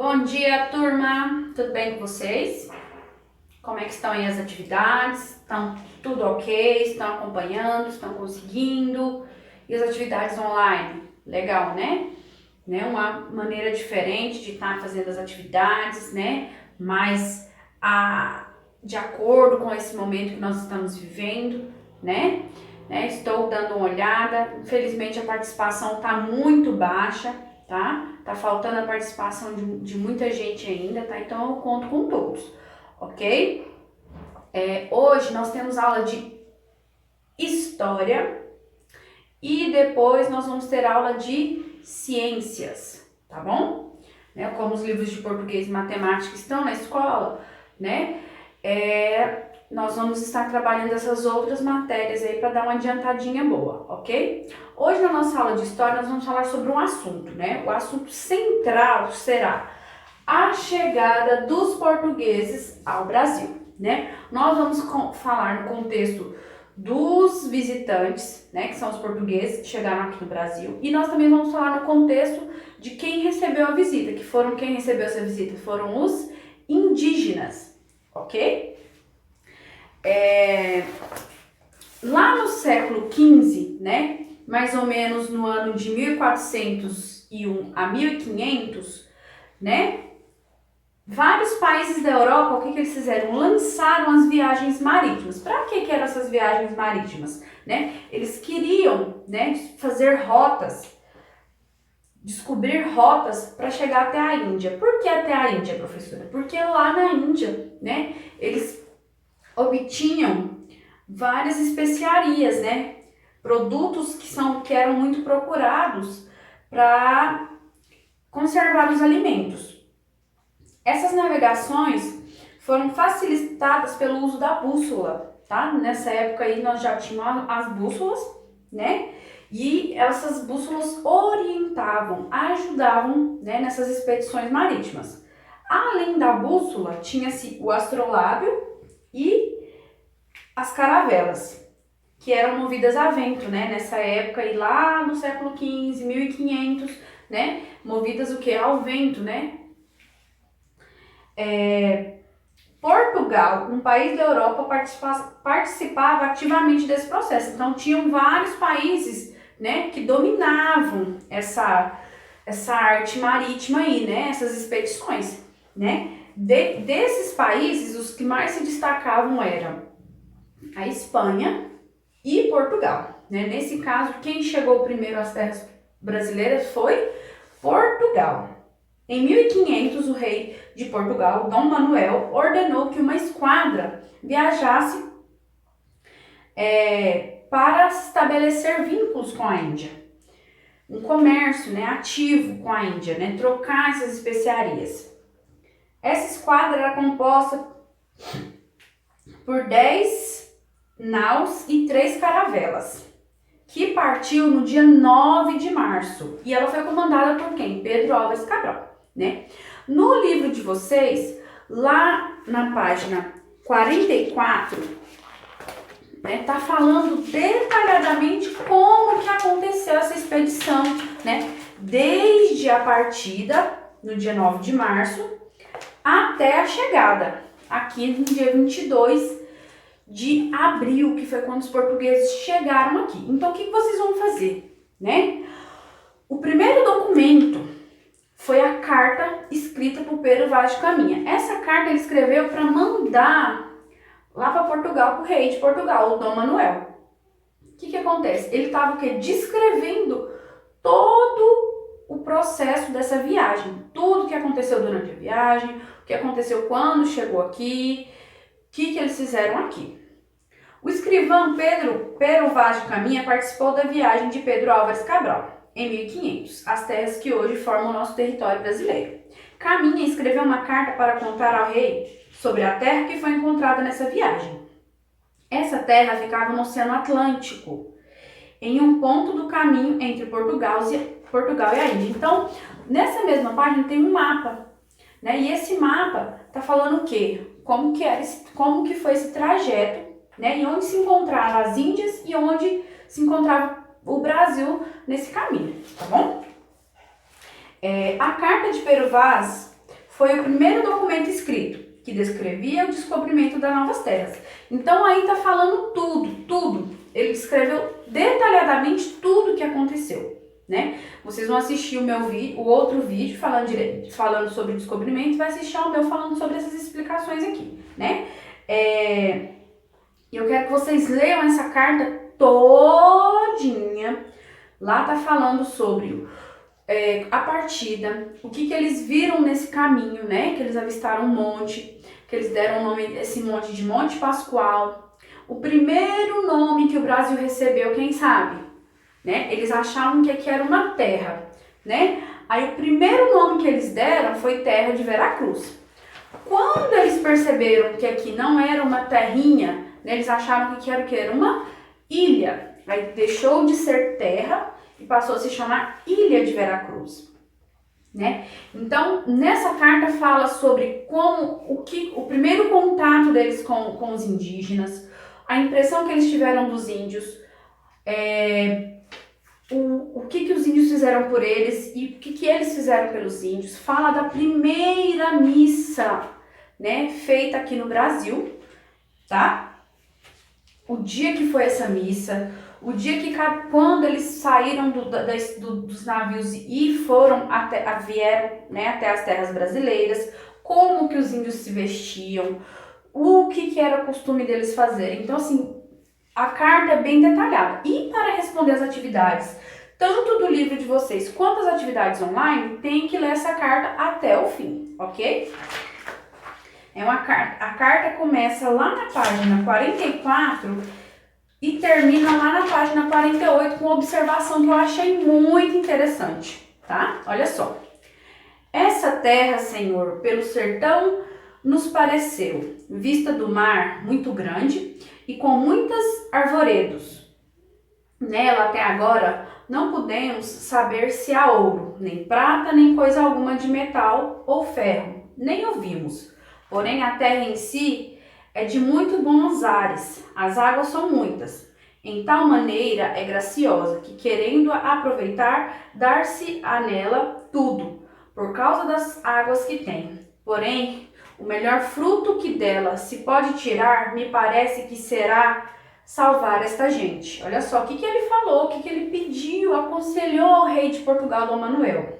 Bom dia, turma! Tudo bem com vocês? Como é que estão aí as atividades? Estão tudo ok? Estão acompanhando? Estão conseguindo? E as atividades online? Legal, né? Uma maneira diferente de estar fazendo as atividades, né? Mas de acordo com esse momento que nós estamos vivendo, né? Estou dando uma olhada. Infelizmente a participação está muito baixa, tá? Tá faltando a participação de muita gente ainda, tá? Então eu conto com todos, ok? Hoje nós temos aula de história e depois nós vamos ter aula de ciências, tá bom? Como os livros de português e matemática estão na escola, né? Nós vamos estar trabalhando essas outras matérias aí para dar uma adiantadinha boa, ok? Hoje na nossa aula de história nós vamos falar sobre um assunto, né? O assunto central será a chegada dos portugueses ao Brasil, né? Nós vamos falar no contexto dos visitantes, né, que são os portugueses que chegaram aqui no Brasil, e nós também vamos falar no contexto de quem recebeu a visita, quem recebeu essa visita foram os indígenas, ok? Lá no século XV, né, mais ou menos no ano de 1401 a 1500, né, vários países da Europa, o que eles fizeram? Lançaram as viagens marítimas. Para que eram essas viagens marítimas? Né? Eles queriam, né, fazer rotas, descobrir rotas para chegar até a Índia. Por que até a Índia, professora? Porque lá na Índia, né, eles obtinham várias especiarias, né, produtos que eram muito procurados para conservar os alimentos. Essas navegações foram facilitadas pelo uso da bússola, tá? Nessa época aí nós já tínhamos as bússolas, né? E essas bússolas orientavam, ajudavam, né, nessas expedições marítimas. Além da bússola, tinha-se o astrolábio e as caravelas, que eram movidas a vento, né? Nessa época aí lá no século XV, 1500, né? Movidas o que? Ao vento, né? Portugal, um país da Europa, participava ativamente desse processo. Então, tinham vários países, né, que dominavam essa arte marítima aí, né, essas expedições, né. Desses países, os que mais se destacavam eram a Espanha e Portugal, né. Nesse caso, quem chegou primeiro às terras brasileiras foi Portugal. Em 1500, o rei de Portugal, Dom Manuel, ordenou que uma esquadra viajasse para estabelecer vínculos com a Índia. Um comércio, né, ativo com a Índia, né, trocar essas especiarias. Essa esquadra era composta por 10 naus e 3 caravelas, que partiu no dia 9 de março. E ela foi comandada por quem? Pedro Álvares Cabral. Né? No livro de vocês, lá na página 44, né, tá falando detalhadamente como que aconteceu essa expedição, né? Desde a partida, no dia 9 de março, até a chegada, aqui no dia 22 de abril, que foi quando os portugueses chegaram aqui. Então, o que vocês vão fazer, né? O primeiro documento foi a carta escrita por Pedro Vaz de Caminha. Essa carta ele escreveu para mandar lá para Portugal, para o rei de Portugal, o Dom Manuel. O que acontece? Ele estava descrevendo todo o processo dessa viagem, tudo que aconteceu durante a viagem, o que aconteceu quando chegou aqui, o que eles fizeram aqui. O escrivão Pedro Vaz de Caminha participou da viagem de Pedro Álvares Cabral em 1500, as terras que hoje formam o nosso território brasileiro. Caminha escreveu uma carta para contar ao rei sobre a terra que foi encontrada nessa viagem. Essa terra ficava no Oceano Atlântico, em um ponto do caminho entre Portugal e a Índia. Então, nessa mesma página tem um mapa, né? E esse mapa está falando o quê? Como que foi esse trajeto, né? E onde se encontravam as Índias e onde se encontrava o Brasil nesse caminho, tá bom? A carta de Pedro Vaz foi o primeiro documento escrito que descrevia o descobrimento das novas terras. Então aí tá falando tudo. Ele descreveu detalhadamente tudo o que aconteceu, né? Vocês vão assistir o meu vídeo, o outro vídeo falando sobre descobrimento, e vai assistir ao meu falando sobre essas explicações aqui, né? Eu quero que vocês leiam essa carta todinha. Lá tá falando sobre a partida, o que eles viram nesse caminho, né? Que eles avistaram um monte, que eles deram o nome desse monte de Monte Pascoal. O primeiro nome que o Brasil recebeu, quem sabe? Né? Eles achavam que aqui era uma terra, né? Aí o primeiro nome que eles deram foi Terra de Veracruz. Quando eles perceberam que aqui não era uma terrinha, né, eles acharam que era o que? Era uma ilha. Aí deixou de ser terra e passou a se chamar Ilha de Veracruz, né? Então, nessa carta fala sobre o primeiro contato deles com os indígenas, a impressão que eles tiveram dos índios, o que os índios fizeram por eles e o que eles fizeram pelos índios. Fala da primeira missa, né, feita aqui no Brasil, tá? O dia que foi essa missa, o dia que quando eles saíram dos navios e vieram, né, até as terras brasileiras, como que os índios se vestiam, o que era o costume deles fazerem. Então, assim, a carta é bem detalhada. E para responder as atividades, tanto do livro de vocês quanto as atividades online, tem que ler essa carta até o fim, ok? A carta começa lá na página 44 e termina lá na página 48 com uma observação que eu achei muito interessante, tá? Olha só. Essa terra, Senhor, pelo sertão nos pareceu, vista do mar muito grande e com muitas arvoredos. Nela até agora não pudemos saber se há ouro, nem prata, nem coisa alguma de metal ou ferro, nem ouvimos. Porém a terra em si é de muito bons ares, as águas são muitas. Em tal maneira é graciosa que, querendo aproveitar, dar-se-á nela tudo, por causa das águas que tem. Porém, o melhor fruto que dela se pode tirar, me parece que será salvar esta gente. Olha só, o que ele falou, o que ele pediu, aconselhou ao rei de Portugal, Dom Manuel.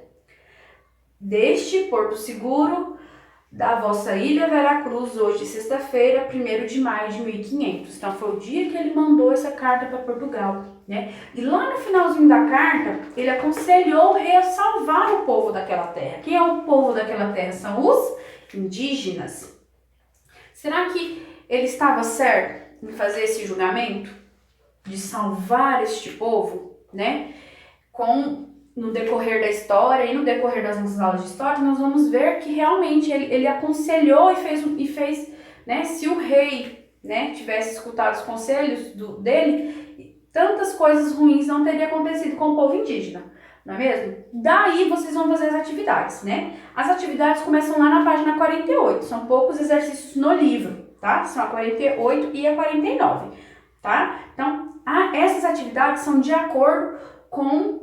Deste porto seguro da vossa ilha Veracruz, hoje, sexta-feira, 1º de maio de 1500. Então, foi o dia que ele mandou essa carta para Portugal, né? E lá no finalzinho da carta, ele aconselhou o rei a salvar o povo daquela terra. Quem é o povo daquela terra? São os indígenas. Será que ele estava certo em fazer esse julgamento? De salvar este povo, né? No decorrer da história e no decorrer das nossas aulas de história, nós vamos ver que realmente ele aconselhou e fez, né, se o rei, né, tivesse escutado os conselhos dele, tantas coisas ruins não teriam acontecido com o povo indígena, não é mesmo? Daí vocês vão fazer as atividades, né? As atividades começam lá na página 48, são poucos exercícios no livro, tá? São a 48 e a 49, tá? Então, essas atividades são de acordo com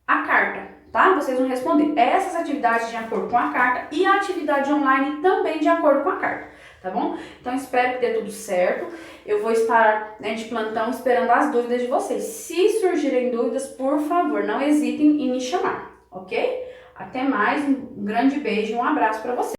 a carta, tá? Vocês vão responder essas atividades de acordo com a carta e a atividade online também de acordo com a carta, tá bom? Então, espero que dê tudo certo. Eu vou estar, né, de plantão esperando as dúvidas de vocês. Se surgirem dúvidas, por favor, não hesitem em me chamar, ok? Até mais, um grande beijo e um abraço para vocês.